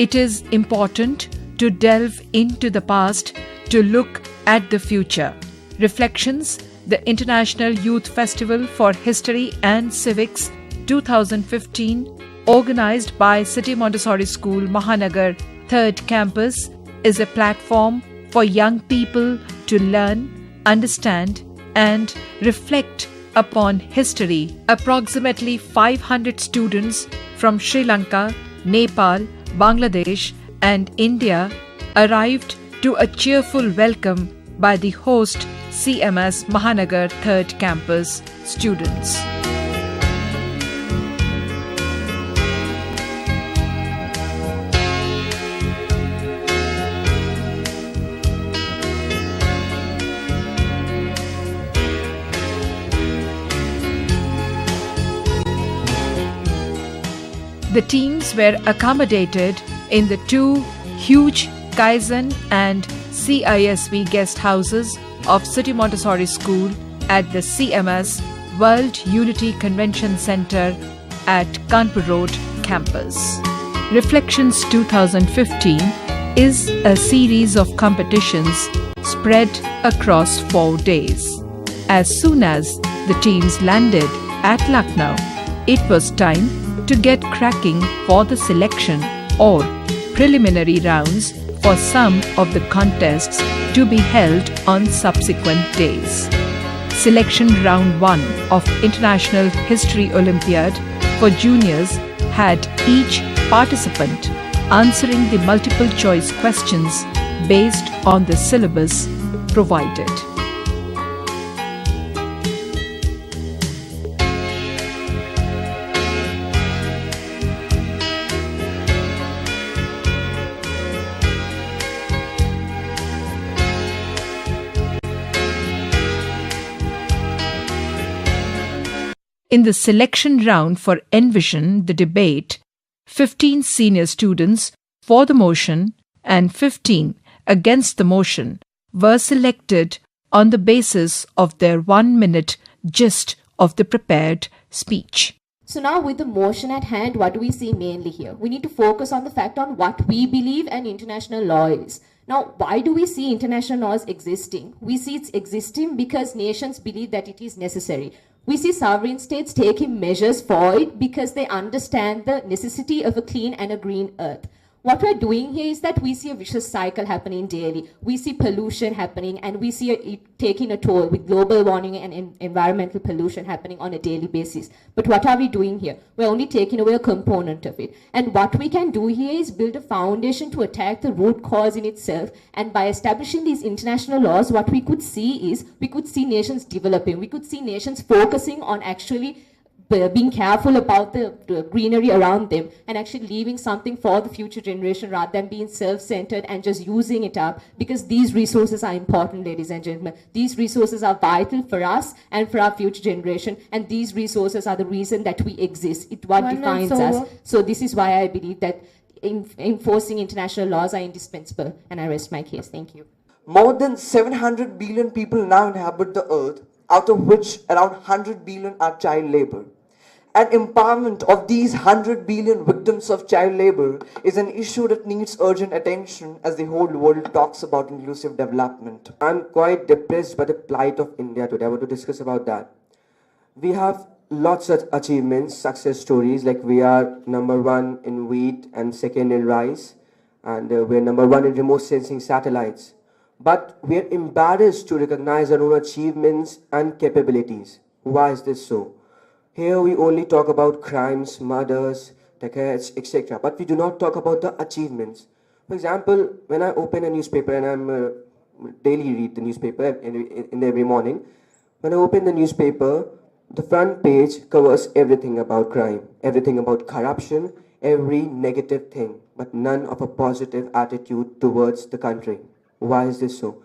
It is important to delve into the past to look at the future. Reflections, the International Youth Festival for History and Civics 2015, organized by City Montessori School, Mahanagar, 3rd Campus, is a platform for young people to learn, understand, and reflect upon history. Approximately 500 students from Sri Lanka, Nepal, Bangladesh, and India arrived to a cheerful welcome by the host CMS Mahanagar 3rd Campus students. The teams were accommodated in the 2 huge Kaizen and CISV guest houses of City Montessori School at the CMS World Unity Convention Center at Kanpur Road campus. Reflections 2015 is a series of competitions spread across 4 days. As soon as the teams landed at Lucknow, it was time to get cracking for the selection or preliminary rounds for some of the contests to be held on subsequent days. Selection round 1 of International History Olympiad for juniors had each participant answering the multiple choice questions based on the syllabus provided. In the selection round for Envision the Debate, 15 senior students for the motion and 15 against the motion were selected on the basis of their 1-minute gist of the prepared speech. So now with the motion at hand, what do we see mainly here? We need to focus on the fact on what we believe an international law is. Now, why do we see international laws existing? We see it's existing because nations believe that it is necessary. We see sovereign states taking measures for it because they understand the necessity of a clean and a green earth. What we're doing here is that we see a vicious cycle happening daily. We see pollution happening, and we see it taking a toll with global warming and environmental pollution happening on a daily basis. But what are we doing here? We're only taking away a component of it. And what we can do here is build a foundation to attack the root cause in itself. And by establishing these international laws, what we could see is we could see nations developing. We could see nations focusing on actually being careful about the greenery around them and actually leaving something for the future generation rather than being self-centered and just using it up, because these resources are important, ladies and gentlemen. These resources are vital for us and for our future generation, and these resources are the reason that we exist. It's what defines us. So this is why I believe that enforcing international laws are indispensable, and I rest my case. Thank you. More than 700 billion people now inhabit the earth, out of which around 100 billion are child labor. And empowerment of these 100 billion victims of child labor is an issue that needs urgent attention as the whole world talks about inclusive development. I'm quite depressed by the plight of India today. I want to discuss about that. We have lots of achievements, success stories, like we are number 1 in wheat and 2nd in rice, and we're number 1 in remote sensing satellites. But we're embarrassed to recognize our own achievements and capabilities. Why is this so? Here we only talk about crimes, murders, decades, etc. But we do not talk about the achievements. For example, when I open a newspaper, and I'm daily read the newspaper in every morning, when I open the newspaper, the front page covers everything about crime, everything about corruption, every negative thing, but none of a positive attitude towards the country. Why is this so?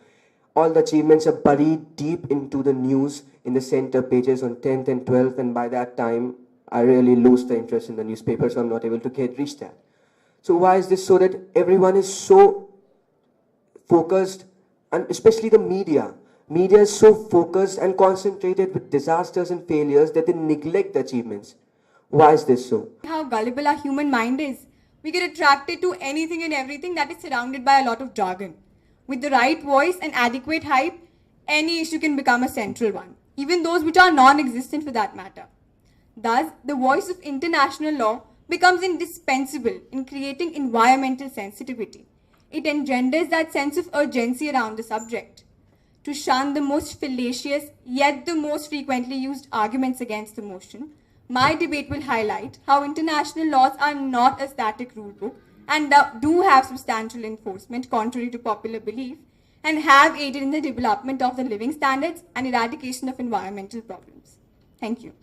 All the achievements are buried deep into the news in the center pages on 10th and 12th, and by that time, I really lose the interest in the newspaper, so I'm not able to reach that. So why is this so that everyone is so focused, and especially the media? Media is so focused and concentrated with disasters and failures that they neglect the achievements. Why is this so? How gullible our human mind is. We get attracted to anything and everything that is surrounded by a lot of jargon. With the right voice and adequate hype, any issue can become a central one, even those which are non-existent for that matter. Thus, the voice of international law becomes indispensable in creating environmental sensitivity. It engenders that sense of urgency around the subject. To shun the most fallacious yet the most frequently used arguments against the motion, my debate will highlight how international laws are not a static rulebook and do have substantial enforcement contrary to popular belief and have aided in the development of the living standards and eradication of environmental problems. Thank you.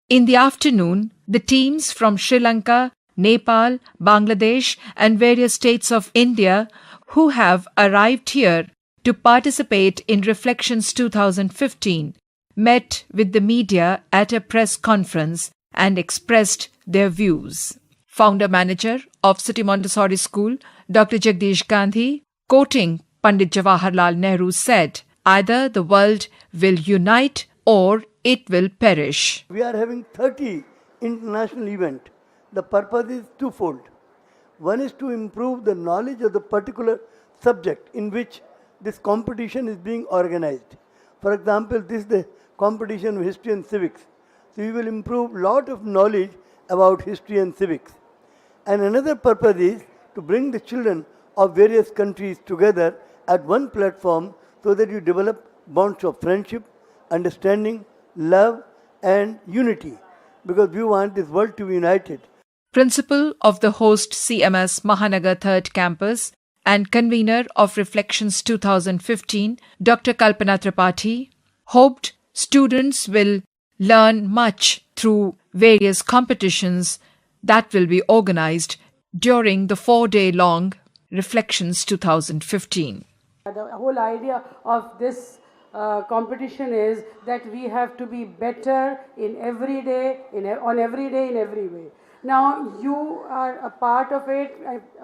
In the afternoon, the teams from Sri Lanka, Nepal, Bangladesh, and various states of India who have arrived here to participate in Reflections 2015 met with the media at a press conference and expressed their views. Founder-manager of City Montessori School, Dr. Jagdish Gandhi, quoting Pandit Jawaharlal Nehru, said, "Either the world will unite or it will perish." We are having 30 international events. The purpose is twofold. One is to improve the knowledge of the particular subject in which this competition is being organized. For example, this is the competition of history and civics. So we will improve a lot of knowledge about history and civics. And another purpose is to bring the children of various countries together at one platform so that you develop bonds of friendship, understanding, love and unity, because we want this world to be united. Principal of the host CMS Mahanagar 3rd Campus and convener of Reflections 2015, Dr. Kalpana Tripathi, hoped students will learn much through various competitions that will be organized during the 4-day-long Reflections 2015. The whole idea of this competition is that we have to be better in every day, in every way. Now, you are a part of it.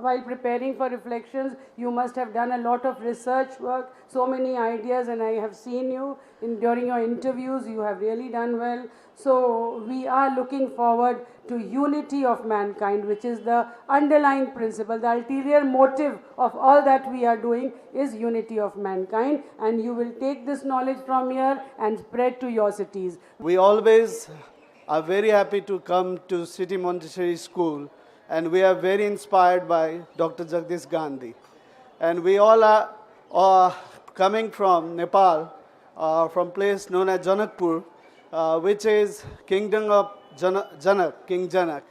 While preparing for Reflections, you must have done a lot of research work, so many ideas, and I have seen you during your interviews. You have really done well. So, we are looking forward to unity of mankind, which is the underlying principle. The ulterior motive of all that we are doing is unity of mankind, and you will take this knowledge from here and spread to your cities. We always are very happy to come to City Montessori School, and we are very inspired by Dr. Jagdish Gandhi. And we all are coming from Nepal, from place known as Janakpur, which is kingdom of Janak, King Janak.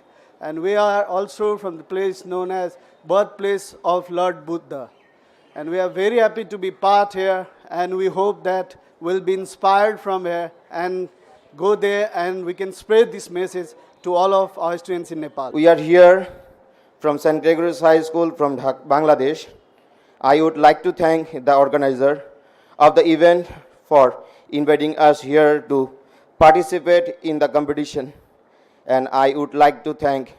And we are also from the place known as birthplace of Lord Buddha. And we are very happy to be part here, and we hope that we'll be inspired from here and go there and we can spread this message to all of our students in Nepal. We are here from St. Gregory's High School from Bangladesh. I would like to thank the organizer of the event for inviting us here to participate in the competition. And I would like to thank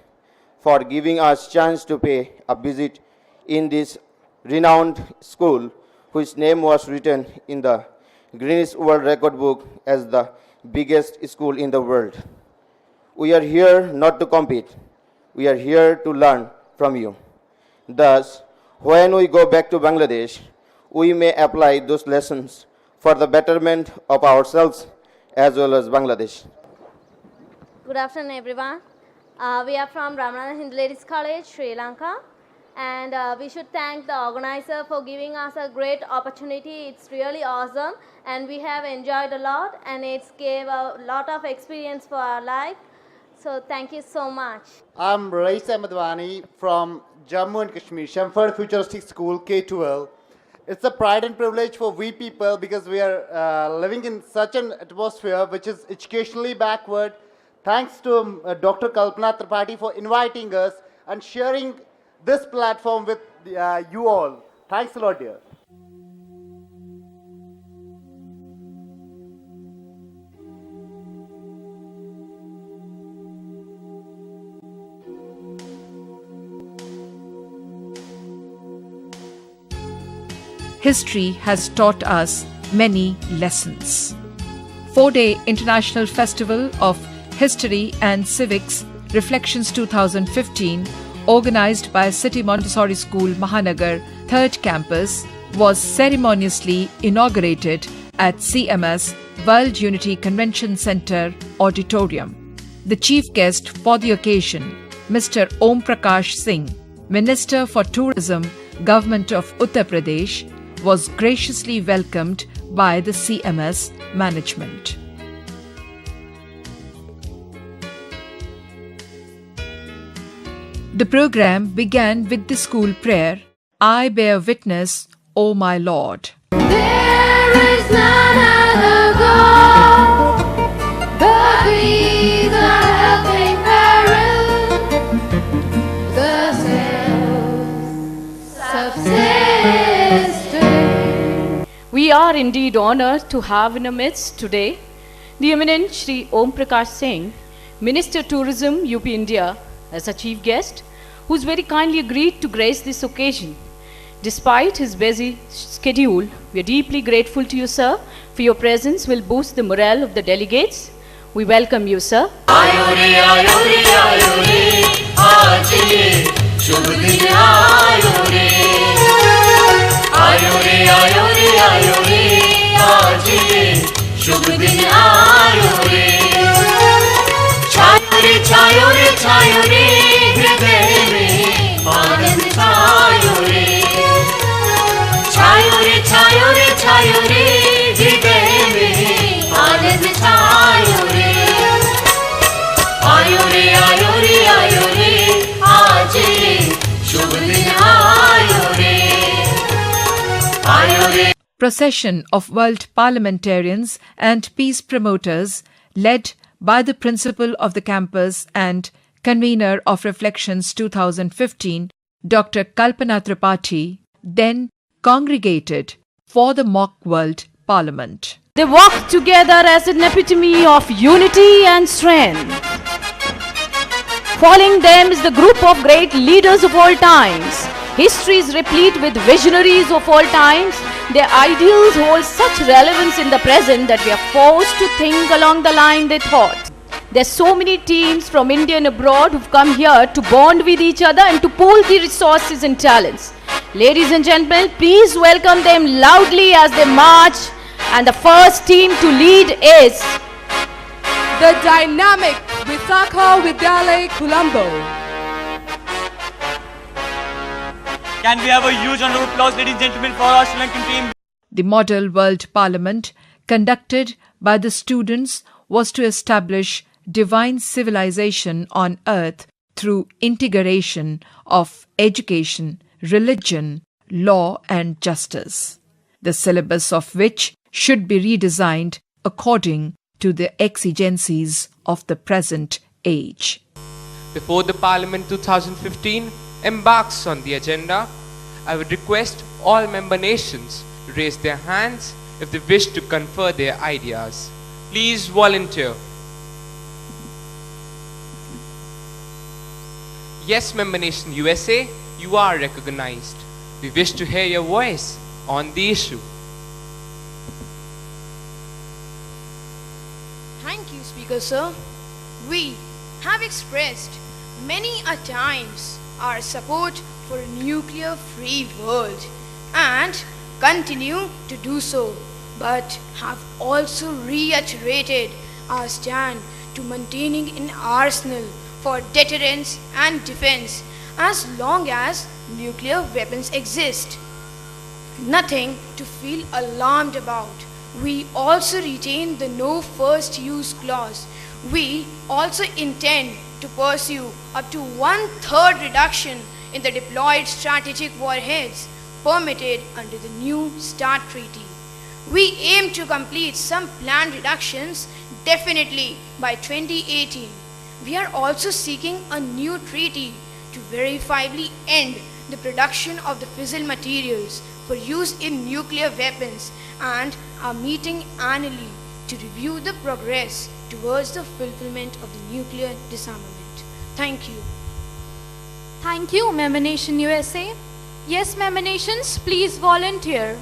for giving us chance to pay a visit in this renowned school, whose name was written in the Guinness World Record book as the biggest school in the world. We are here not to compete. We are here to learn from you. Thus, when we go back to Bangladesh, we may apply those lessons for the betterment of ourselves as well as Bangladesh. Good afternoon, everyone. We are from Ramananda Hindu Ladies College, Sri Lanka. And we should thank the organizer for giving us a great opportunity. It's really awesome, and we have enjoyed a lot, and it's gave a lot of experience for our life. So thank you so much. I'm Rais Ahmadwani from Jammu and Kashmir, Shamford Futuristic School, K12. It's a pride and privilege for we people because we are living in such an atmosphere which is educationally backward. Thanks to Dr. Kalpana Tripathi for inviting us and sharing this platform with you all. Thanks a lot, dear. History has taught us many lessons. 4-day International Festival of History and Civics Reflections 2015 organized by City Montessori School Mahanagar 3rd Campus, was ceremoniously inaugurated at CMS World Unity Convention Center Auditorium. The chief guest for the occasion, Mr. Om Prakash Singh, Minister for Tourism, Government of Uttar Pradesh, was graciously welcomed by the CMS management. The program began with the school prayer, I bear witness, O my Lord. There is none other God, but we the helping parent, the self-subsisting. We are indeed honored to have in our midst today the eminent Shri Om Prakash Singh, Minister Tourism, UP India, as a chief guest, who's very kindly agreed to grace this occasion. Despite his busy schedule, we are deeply grateful to you, sir, for your presence will boost the morale of the delegates. We welcome you, sir. Ayore, ayore, ayore, aaje, shubh din ayore. Ayore, ayore, ayore, aaje, shubh din ayore. Chayore, chayore, chayore, hriday mein aanand chayore. Chayore, chayore, chayore, hriday mein aanand chayore. Ayore, ayore, ayore, aaje, shubh din ayore. Ayore. Procession of world parliamentarians and peace promoters led by the principal of the campus and convener of Reflections 2015, Dr. Kalpana Tripathi, then congregated for the mock world parliament. They walk together as an epitome of unity and strength. Following them is the group of great leaders of all times. History is replete with visionaries of all times. Their ideals hold such relevance in the present that we are forced to think along the line they thought. There's so many teams from India and abroad who've come here to bond with each other and to pool the resources and talents. Ladies and gentlemen, please welcome them loudly as they march. And the first team to lead is the dynamic Visakha Vidyalaya Colombo. Can we have a huge round of applause, ladies and gentlemen, for our Sri Lankan team? The Model World Parliament, conducted by the students, was to establish divine civilization on earth through integration of education, religion, law and justice, the syllabus of which should be redesigned according to the exigencies of the present age. Before the Parliament 2015 embarks on the agenda, I would request all member nations to raise their hands if they wish to confer their ideas. Please volunteer. Yes, member nation USA, you are recognized. We wish to hear your voice on the issue. Thank you, Speaker Sir. We have expressed many a times our support for a nuclear-free world and continue to do so, but have also reiterated our stand to maintaining an arsenal for deterrence and defense as long as nuclear weapons exist. Nothing to feel alarmed about. We also retain the no first use clause. We also intend to pursue up to 1/3 reduction in the deployed strategic warheads permitted under the New START Treaty. We aim to complete some planned reductions definitely by 2018. We are also seeking a new treaty to verifiably end the production of the fissile materials for use in nuclear weapons and are meeting annually to review the progress towards the fulfillment of the nuclear disarmament. Thank you. Thank you, Member Nation USA. Yes, Member Nations, please volunteer.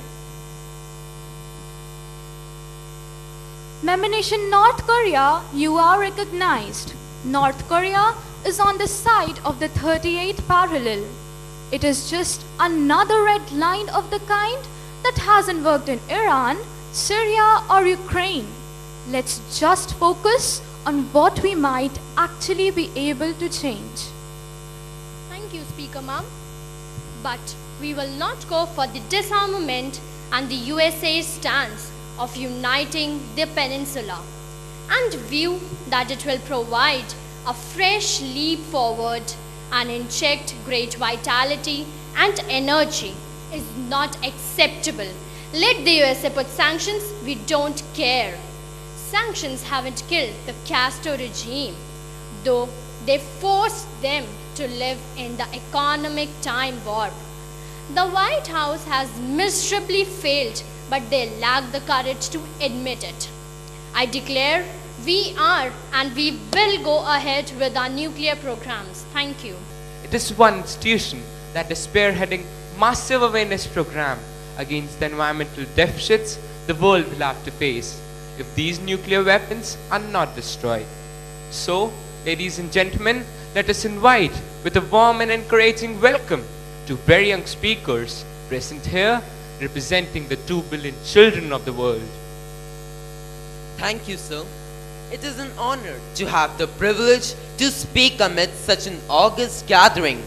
Member Nation North Korea, you are recognized. North Korea, is on the side of the 38th parallel. It is just another red line of the kind that hasn't worked in Iran, Syria or Ukraine. Let's just focus on what we might actually be able to change. Thank you, Speaker Ma'am. But we will not go for the disarmament and the USA's stance of uniting the peninsula, and view that it will provide a fresh leap forward and inject great vitality and energy is not acceptable. Let the USA put sanctions, we don't care. Sanctions haven't killed the Castro regime, though they forced them to live in the economic time warp. The White House has miserably failed, but they lack the courage to admit it. I declare we are and we will go ahead with our nuclear programs. Thank you. It is one institution that is spearheading massive awareness program against the environmental deficits the world will have to face if these nuclear weapons are not destroyed. So, ladies and gentlemen, let us invite with a warm and encouraging welcome to very young speakers present here representing the 2 billion children of the world. Thank you, sir. It is an honor to have the privilege to speak amidst such an august gathering.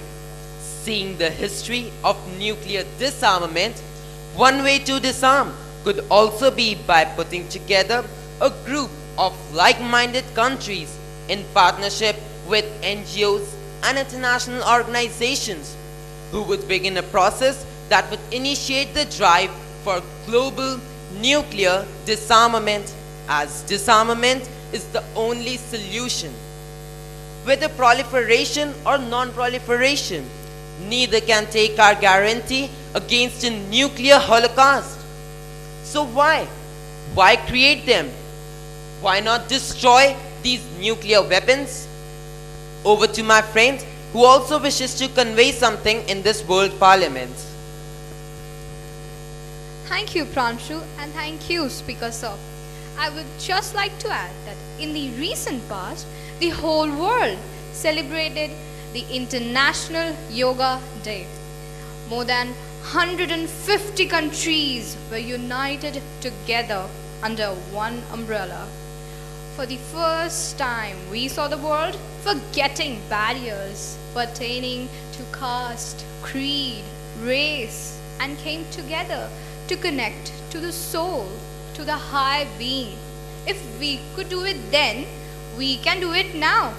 Seeing the history of nuclear disarmament, one way to disarm could also be by putting together a group of like-minded countries in partnership with NGOs and international organizations who would begin a process that would initiate the drive for global nuclear disarmament, as disarmament is the only solution. Whether proliferation or non-proliferation, neither can take our guarantee against a nuclear holocaust. So why? Why create them? Why not destroy these nuclear weapons? Over to my friend who also wishes to convey something in this World Parliament. Thank you, Pranshu, and thank you, Speaker Sir. I would just like to add that in the recent past, the whole world celebrated the International Yoga Day. More than 150 countries were united together under one umbrella. For the first time, we saw the world forgetting barriers pertaining to caste, creed, race, and came together to connect to the soul, to the high being. If we could do it then, we can do it now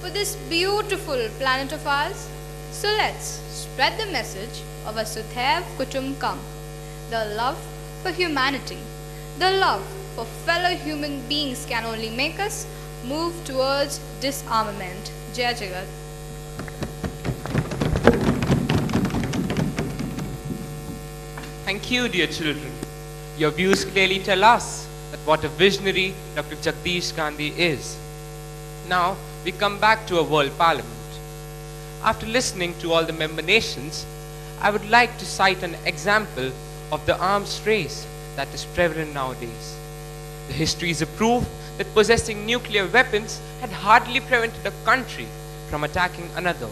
for this beautiful planet of ours. So let's spread the message of Vasudhaiv Kutumbakam, the love for humanity, the love for fellow human beings can only make us move towards disarmament. Jai Jagat. Thank you, dear children. Your views clearly tell us that what a visionary Dr. Jagdish Gandhi is. Now, we come back to a World Parliament. After listening to all the member nations, I would like to cite an example of the arms race that is prevalent nowadays. The history is a proof that possessing nuclear weapons had hardly prevented a country from attacking another.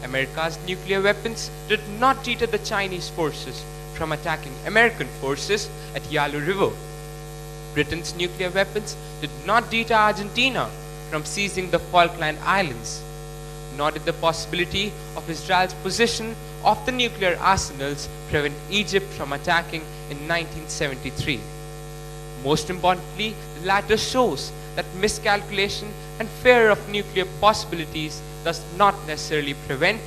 America's nuclear weapons did not deter the Chinese forces from attacking American forces at Yalu River. Britain's nuclear weapons did not deter Argentina from seizing the Falkland Islands, nor did the possibility of Israel's possession of the nuclear arsenals prevent Egypt from attacking in 1973. Most importantly, the latter shows that miscalculation and fear of nuclear possibilities does not necessarily prevent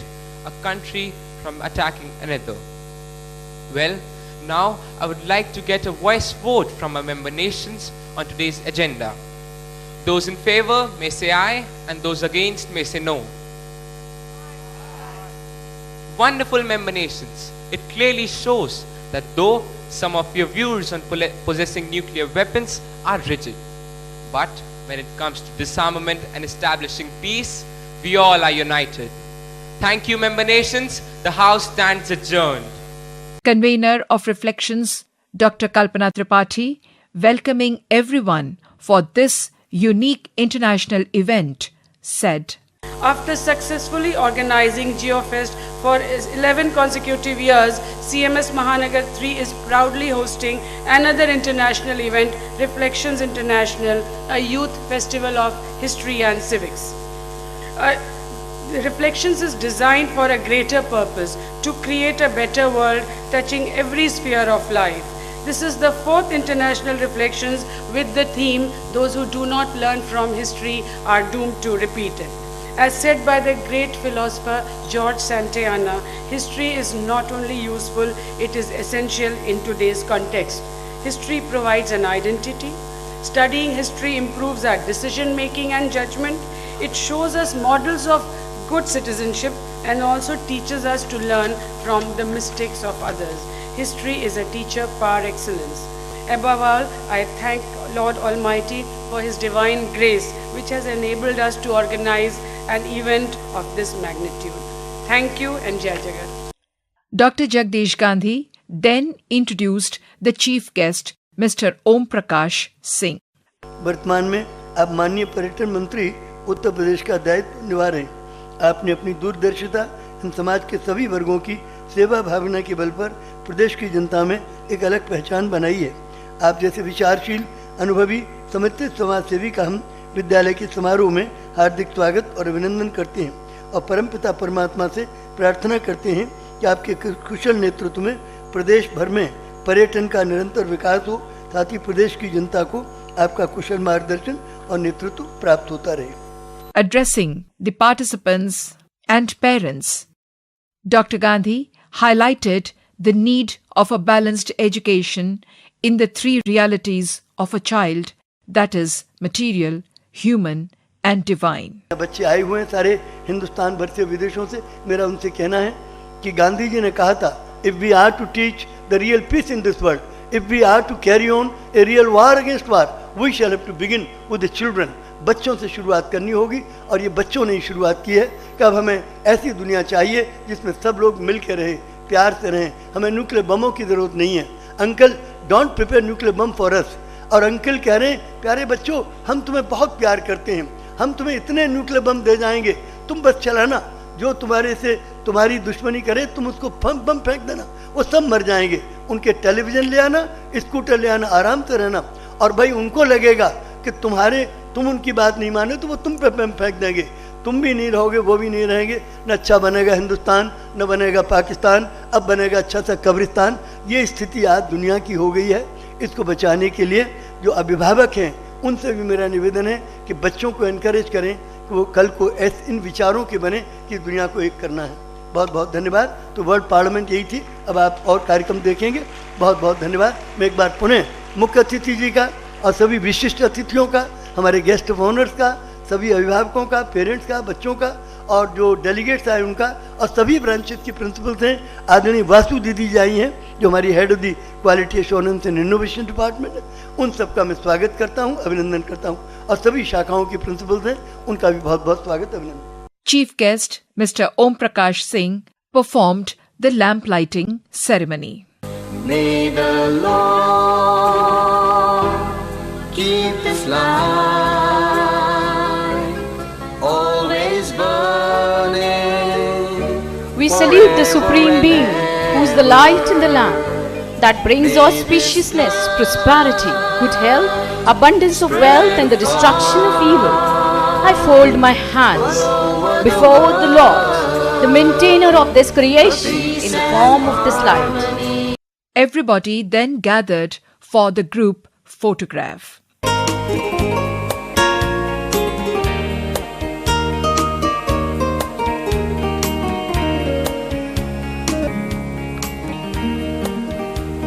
a country from attacking another. Well, now I would like to get a voice vote from our member nations on today's agenda. Those in favor may say aye, and those against may say no. Wonderful member nations, it clearly shows that though some of your views on possessing nuclear weapons are rigid, but when it comes to disarmament and establishing peace, we all are united. Thank you, member nations. The House stands adjourned. Convener of Reflections, Dr. Kalpana Tripathi, welcoming everyone for this unique international event, said, After successfully organizing GeoFest for 11 consecutive years, CMS Mahanagar 3 is proudly hosting another international event, Reflections International, a youth festival of history and civics. Reflections is designed for a greater purpose, to create a better world touching every sphere of life. This is the 4th International Reflections with the theme, Those who do not learn from history are doomed to repeat it. As said by the great philosopher George Santayana, history is not only useful, it is essential in today's context. History provides an identity. Studying history improves our decision making and judgment. It shows us models of good citizenship and also teaches us to learn from the mistakes of others. History is a teacher par excellence. Above all, I thank Lord Almighty for His divine grace, which has enabled us to organize an event of this magnitude. Thank you and Jai Jagat. Dr. Jagdish Gandhi then introduced the chief guest, Mr. Om Prakash Singh. वर्तमान में आप माननीय पर्यटन मंत्री उत्तर प्रदेश का दायित्व निभा रहे हैं। आपने अपनी दूरदर्शिता समाज के सभी वर्गों की सेवा भावना के बल पर प्रदेश की जनता में एक अलग पहचान बनाई है। आप जैसे विचारशील, अनुभवी, समर्पित समाज सेवी का हम विद्यालय के समारोह में हार्दिक स्वागत और अभिनंदन करते हैं और परमपिता परमात्मा से प्रार्थना करते हैं कि आपके कुशल नेतृत्व में प्रदेश भर में पर्यटन का निरंतर विकास हो, साथ ही प्रदेश की जनता को आपका कुशल मार्गदर्शन और नेतृत्व प्राप्त होता रहे। Addressing the participants and parents, Dr. Gandhi highlighted the need of a balanced education in the 3 realities of a child, that is material, human and divine. बच्चे आए हुए हैं सारे हिंदुस्तान भर से, विदेशों से। मेरा उनसे कहना है कि गांधी जी ने कहा था, if we are to teach the real peace in this world, if we are to carry on a real war against war, we shall have to begin with the children. बच्चों से शुरुआत करनी होगी और ये बच्चों ने ही शुरुआत की है कि अब हमें ऐसी दुनिया चाहिए जिसमें सब लोग मिल के रहें, प्यार से रहें। हमें न्यूक्लियर बमों की ज़रूरत नहीं है। Uncle, don't prepare nuclear bomb for us. और अंकल कह रहे हैं, प्यारे बच्चों, हम तुम्हें बहुत प्यार करते हैं, हम तुम्हें इतने न्यूक्लियर बम दे जाएंगे, तुम बस चलाना, जो तुम्हारे से तुम्हारी दुश्मनी करे तुम उसको बम फेंक देना, वो सब मर जाएंगे। उनके टेलीविज़न ले आना, स्कूटर ले आना, आराम से रहना। और भाई उनको लगेगा कि तुम उनकी बात नहीं माने तो वो तुम पे बम फेंक देंगे, तुम भी नहीं रहोगे, वो भी नहीं रहेंगे। न अच्छा बनेगा हिंदुस्तान, न बनेगा पाकिस्तान, अब बनेगा अच्छा सा कब्रिस्तान। ये स्थिति आज दुनिया की हो गई है। इसको बचाने के लिए जो अभिभावक हैं उनसे भी मेरा निवेदन है कि बच्चों को एनकरेज करें कि वो कल को इन विचारों के बने कि दुनिया को एक करना है। बहुत बहुत धन्यवाद। तो वर्ल्ड पार्लियामेंट यही थी, अब आप और कार्यक्रम देखेंगे। बहुत बहुत धन्यवाद। मैं एक बार पुनः मुख्य अतिथि जी का और सभी विशिष्ट अतिथियों का, हमारे गेस्ट ऑफ ऑनर्स का, सभी अभिभावकों का, पेरेंट्स का, बच्चों का और जो डेलीगेट्स आए उनका और सभी ब्रांचेस की प्रिंसिपल्स हैं, आदरणीय वासु दीदी जी आई हैं जो हमारी head of the quality assurance and innovation department है, उन सबका मैं स्वागत करता हूं, अभिनंदन करता हूं। और सभी शाखाओं की प्रिंसिपल्स हैं, उनका भी बहुत बहुत स्वागत, अभिनंदन। Chief guest Mr. Om Prakash Singh performed the lamp lighting ceremony. May the Lord keep this light always burning. We salute the Supreme Being, who is the light in the lamp, that brings auspiciousness, prosperity, good health, abundance of wealth and the destruction of evil. I fold my hands before the Lord, the maintainer of this creation, in the form of this light. Everybody then gathered for the group photograph.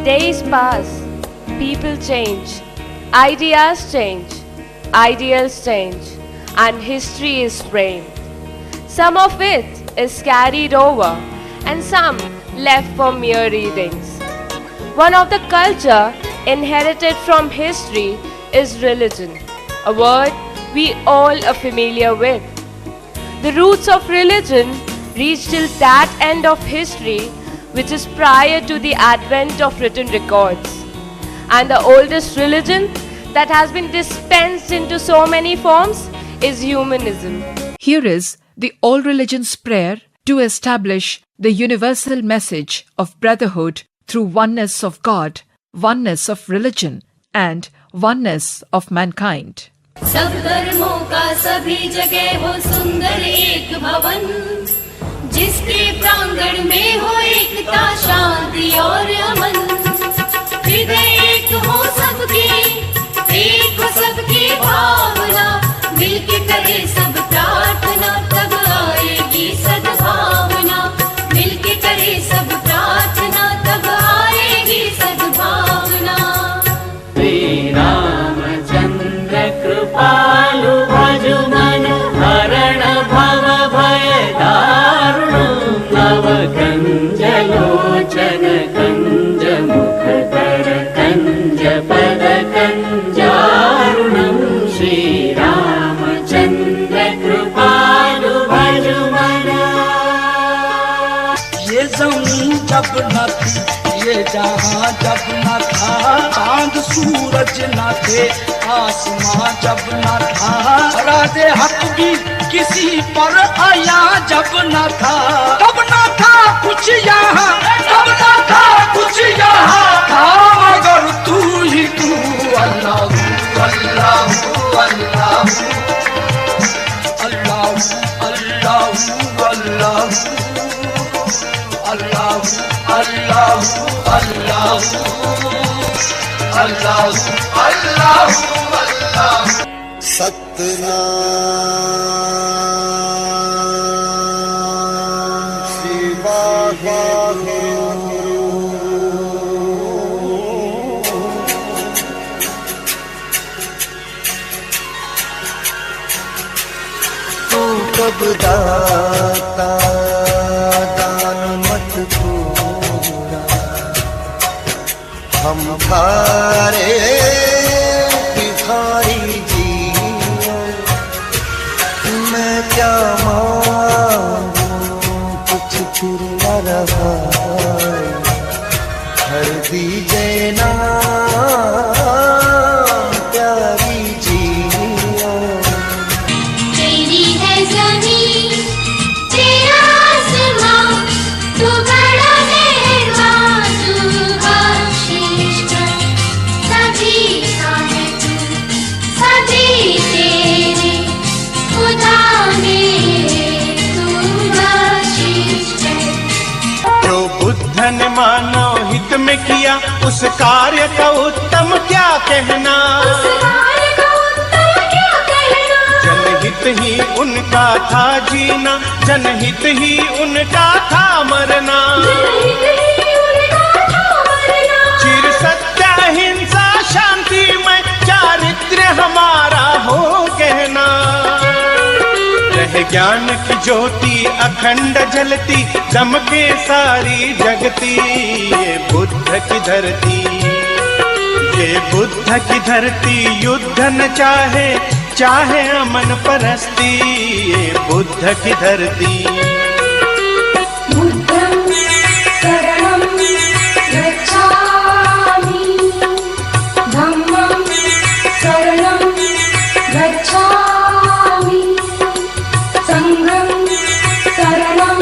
Days pass, people change, ideas change, ideals change, and history is framed. Some of it is carried over and some left for mere readings. One of the culture inherited from history is religion, a word we all are familiar with. The roots of religion reach till that end of history which is prior to the advent of written records. And the oldest religion that has been dispensed into so many forms is humanism. Here is the All Religions Prayer to establish the universal message of brotherhood through oneness of God, oneness of religion, and oneness of mankind. सब धर्मों का सभी जगह हो सुंदर एक भवन, जिसके प्रांगण में हो एकता शांति और अमन। हृदय एक हो सबके, एक हो सबकी भावना, मिलके करे सब प्रार्थना, तब आएगी सद्भावना। मिलके करे सब प्रार्थना, तब आएगी सद्भावना। श्री रामचंद्र कृपालु भजु मन, हरण भव भय दारुणं, नव कंज लोचन कंज मुख कर कंज पद कंजारुणं। श्री रामचंद्र कृपालु भजु मन। ये जमीन जब न थी, ये जहां जब न था, चांद सूरज न थे, आसमां जब न था, राधे हक भी किसी पर आया जब न था। तब न था कुछ यहाँ, तब न था कुछ यहाँ, था मगर तू ही तू। अल्लाह अल्लाह अल्लाह अल्लाह अल्लाह अल्लाह अल्लाह अल्लाह अल्लाह अल्लाह अल्लाह। सतनाम शिवाय। तू कब दाता दान मत छोड़ा, हम थारे भिखारी जियो। मैं क्या मांगूं कुछ फिर न रहा, हर दीजे ना प्यारी जियो। तेरी है ज़मीं, तेरा आसमां, तू बड़ा मेहरबान, तू बख्शिश कर। सभी का है तू, सभी तेरे, खुदा मेरे तू बख्शिश कर। जो बुद्ध ने मानव हित में किया, उस कार्य का उत्तम क्या कहना। जनहित ही उनका था जीना, जनहित ही उनका था मरना। चिर सत्य हिंसा शांति में चारित्र्य हमारा हो कहना। रह ज्ञान की ज्योति अखंड जलती, दमके सारी जगती। ये बुद्ध की धरती, ये बुद्ध की धरती, युद्ध न चाहे, चाहे अमन परस्ती। ये बुद्ध की धरती। बुद्धं शरणं गच्छामि, धम्मं शरणं गच्छामि, संघं शरणं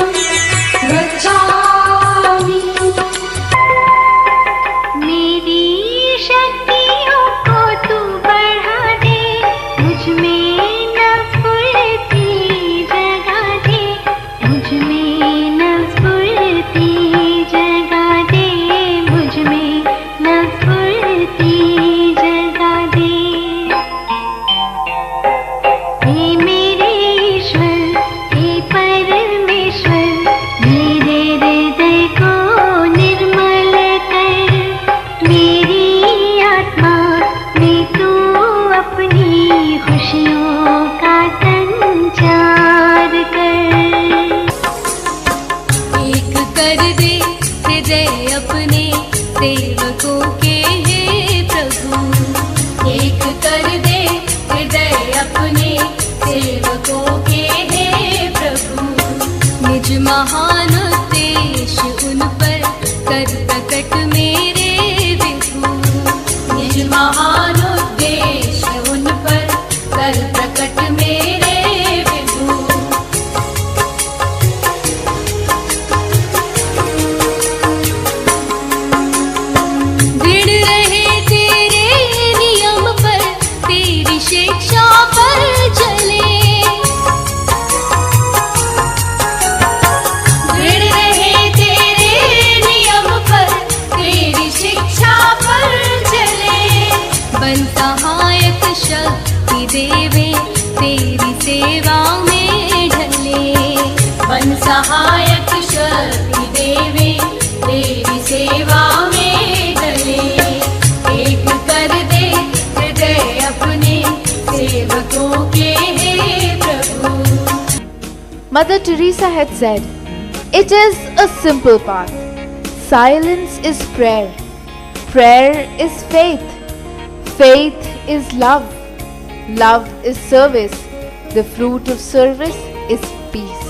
गच्छामि। मेरी शक्तियों को तू बढ़ा दे, मुझ में न स्फूर्ति जगा दे, मुझ में न स्फूर्ति जगा दे, मुझ में न स्फूर्ति जगा दे। हे मेरे ईश्वर, हे परमेश्वर, मेरे हृदय को निर्मल कर। मेरी आत्मा में तू अपनी खुशियों का संचार कर। एक कर दे हृदय अपने सेवकों के, हे प्रभु। एक कर दे हृदय अपने सेवकों के, हे प्रभु। निज महान उद्देश्य उन पर कर प्रकट मेरे विभु। निज महान उद्देश्य उन पर कर प्रकट मेरे विभु। बन सहायक शक्ति देवे तेरी सेवा में ढले बन सहायक शक्ति देवे तेरी सेवा में ढले एक कर दे हृदय अपने सेवकों के हे प्रभु. Mother Teresa had said, "It is a simple path. Silence is prayer. Prayer is faith. Faith is love. Love is service. The fruit of service is peace."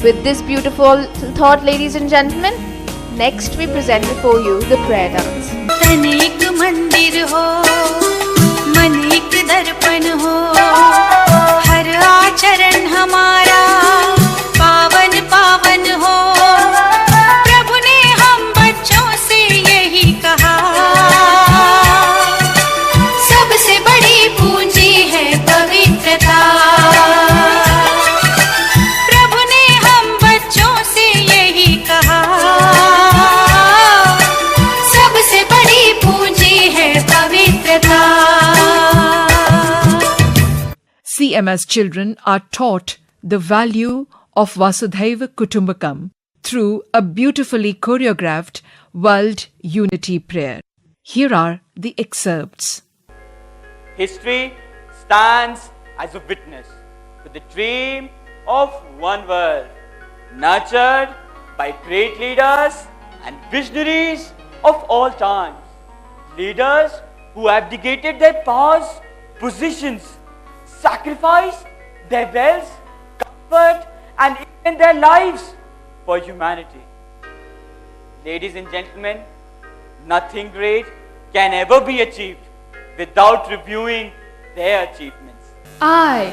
With this beautiful thought, ladies and gentlemen, next we present before you the prayer dance. तन एक मंदिर हो, मन एक दर्पण हो, हर आचरण हमारा पावन पावन हो. प्रभु ने हम बच्चों से यही कहा, सबसे बड़ी पूंजी है पवित्रता. प्रभु ने हम बच्चों से यही कहा, सबसे बड़ी पूंजी है पवित्रता. CMS children are taught the value of Vasudhaiva Kutumbakam through a beautifully choreographed World Unity Prayer. Here are the excerpts. History stands as a witness to the dream of one world, nurtured by great leaders and visionaries of all times. Leaders who abdicated their powers, positions, sacrificed their wealth, comfort, and even their lives for humanity. Ladies and gentlemen, nothing great can ever be achieved without reviewing their achievements. I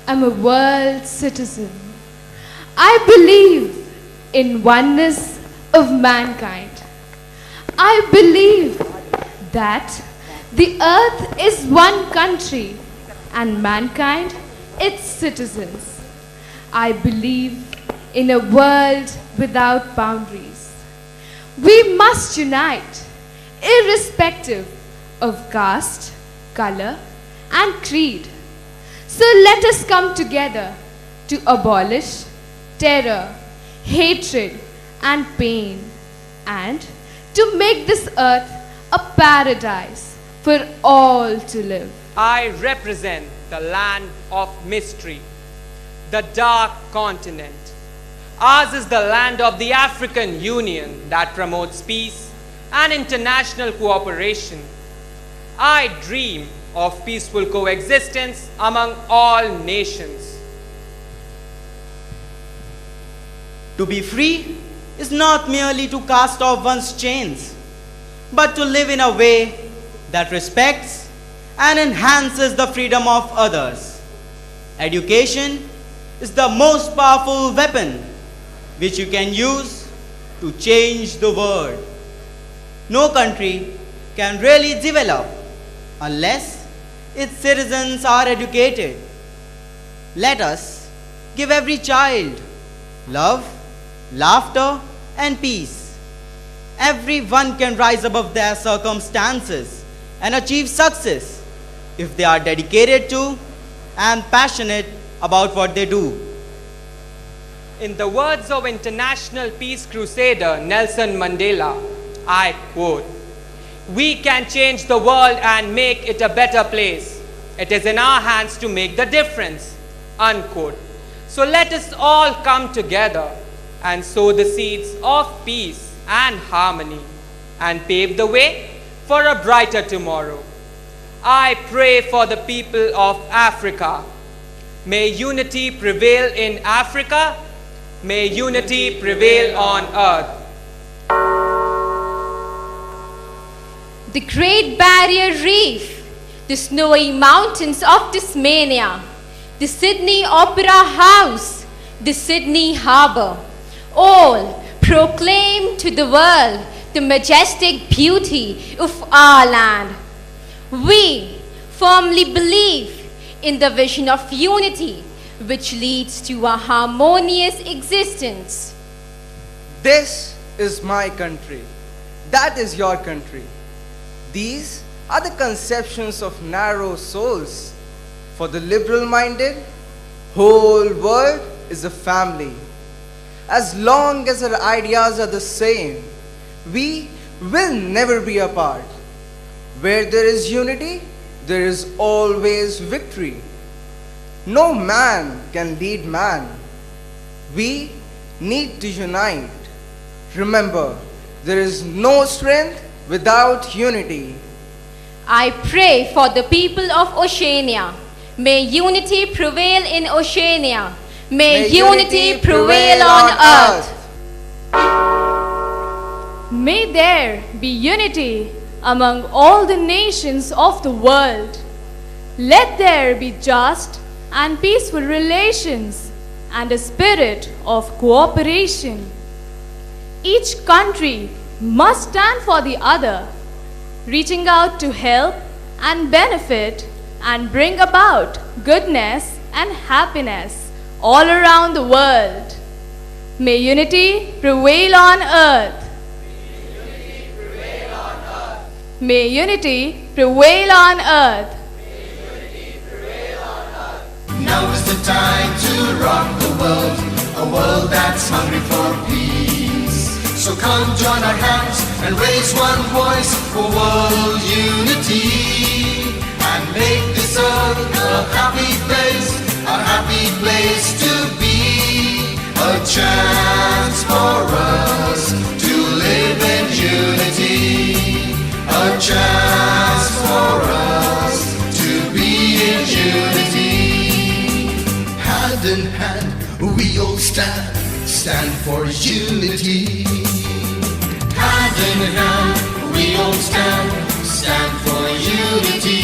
am a world citizen. I believe in oneness of mankind. I believe that the earth is one country and mankind its citizens. I believe in a world without boundaries. We must unite, irrespective of caste, color, and creed. So let us come together to abolish terror, hatred, and pain, and to make this earth a paradise for all to live. I represent the land of mystery, the dark continent. Ours is the land of the African Union that promotes peace and international cooperation. I dream of peaceful coexistence among all nations. To be free is not merely to cast off one's chains, but to live in a way that respects and enhances the freedom of others. Education is the most powerful weapon which you can use to change the world. No country can really develop unless its citizens are educated. Let us give every child love, laughter, and peace. Everyone can rise above their circumstances and achieve success if they are dedicated to and passionate about what they do. In the words of international peace crusader Nelson Mandela, I quote, "We can change the world and make it a better place. It is in our hands to make the difference," unquote. So let us all come together and sow the seeds of peace and harmony and pave the way for a brighter tomorrow. I pray for the people of Africa. May unity prevail in Africa. May unity prevail on earth. The Great Barrier Reef, the snowy mountains of Tasmania, the Sydney Opera House, the Sydney Harbour, all proclaim to the world the majestic beauty of our land. We firmly believe in the vision of unity which leads to a harmonious existence. This is my country. That is your country. These are the conceptions of narrow souls. For the liberal-minded, whole world is a family. As long as our ideas are the same, we will never be apart. Where there is unity, there is always victory. No man can lead man. We need to unite. Remember, there is no strength without unity. I pray for the people of Oceania. May unity prevail in Oceania. May unity prevail on earth. May there be unity among all the nations of the world. Let there be just and peaceful relations and a spirit of cooperation. Each country must stand for the other, reaching out to help and benefit and bring about goodness and happiness all around the world. May unity prevail on earth. May unity prevail on earth. Now is the time to rock the world, a world that's hungry for peace. So come join our hands and raise one voice for world unity, and make this earth a happy place to be, a chance for us to live in unity, a chance for us to be in unity. Hand in hand we all stand for unity. Hand in hand we all stand for unity.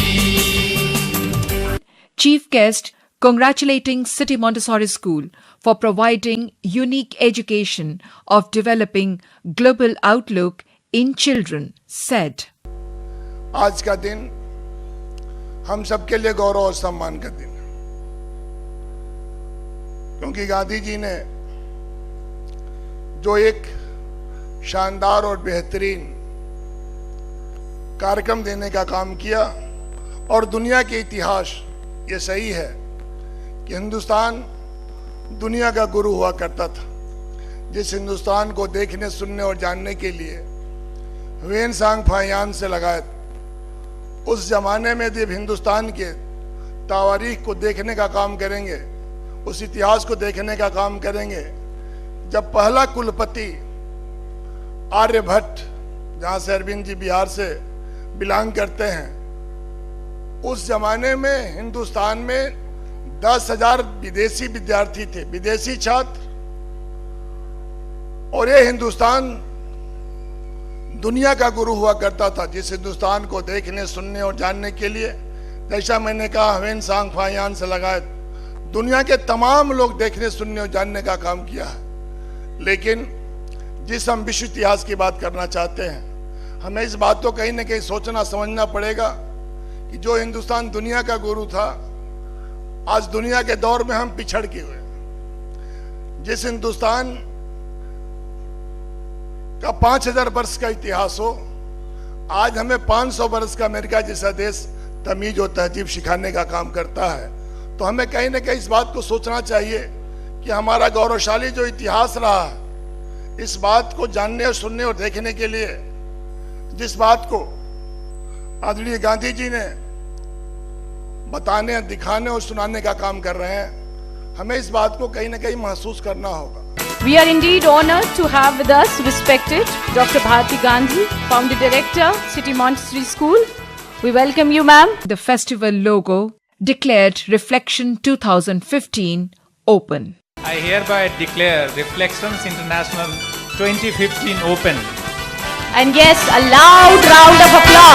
Chief guest congratulating City Montessori School for providing unique education of developing global outlook in children said, आज का दिन हम सबके लिए गौरव और सम्मान का दिन, क्योंकि गांधी जी ने जो एक शानदार और बेहतरीन कार्यक्रम देने का काम किया, और दुनिया के इतिहास ये सही है कि हिंदुस्तान दुनिया का गुरु हुआ करता था। जिस हिंदुस्तान को देखने, सुनने और जानने के लिए वेन सांग फायान से लगाए, उस जमाने में जब हिंदुस्तान के तारीख को देखने का काम करेंगे, उस इतिहास को देखने का काम करेंगे, जब पहला कुलपति आर्यभट्ट, जहां से अरविंद जी बिहार से बिलोंग करते हैं, उस जमाने में हिंदुस्तान में 10,000 विदेशी विद्यार्थी थे, विदेशी छात्र, और ये हिंदुस्तान दुनिया का गुरु हुआ करता था। जिस हिंदुस्तान को देखने, सुनने और जानने के लिए, जैसा मैंने कहा, वेन सांग फायान से लगाए दुनिया के तमाम लोग देखने, सुनने और जानने का काम किया है। लेकिन जिस हम विश्व इतिहास की बात करना चाहते हैं, हमें इस बात को कहीं ना कहीं सोचना समझना पड़ेगा कि जो हिंदुस्तान दुनिया का गुरु था, आज दुनिया के दौर में हम पिछड़ के हुए। जिस हिंदुस्तान का 5000 वर्ष का इतिहास हो, आज हमें 500 वर्ष का अमेरिका जैसा देश तमीज और तहजीब सिखाने का काम करता है। तो हमें कहीं ना कहीं इस बात को सोचना चाहिए कि हमारा गौरवशाली जो इतिहास रहा है, इस बात को जानने और सुनने और देखने के लिए, जिस बात को आदरणीय गांधी जी ने बताने, दिखाने और सुनाने का काम कर रहे हैं, हमें इस बात को कहीं ना कहीं महसूस करना होगा। We are indeed honored to have with us respected Dr. Bharati Gandhi, Founder Director, City Montessori School. We welcome you, ma'am. The festival logo declared Reflection 2015 open. I hereby declare Reflections International 2015 open. And yes, a loud round of applause.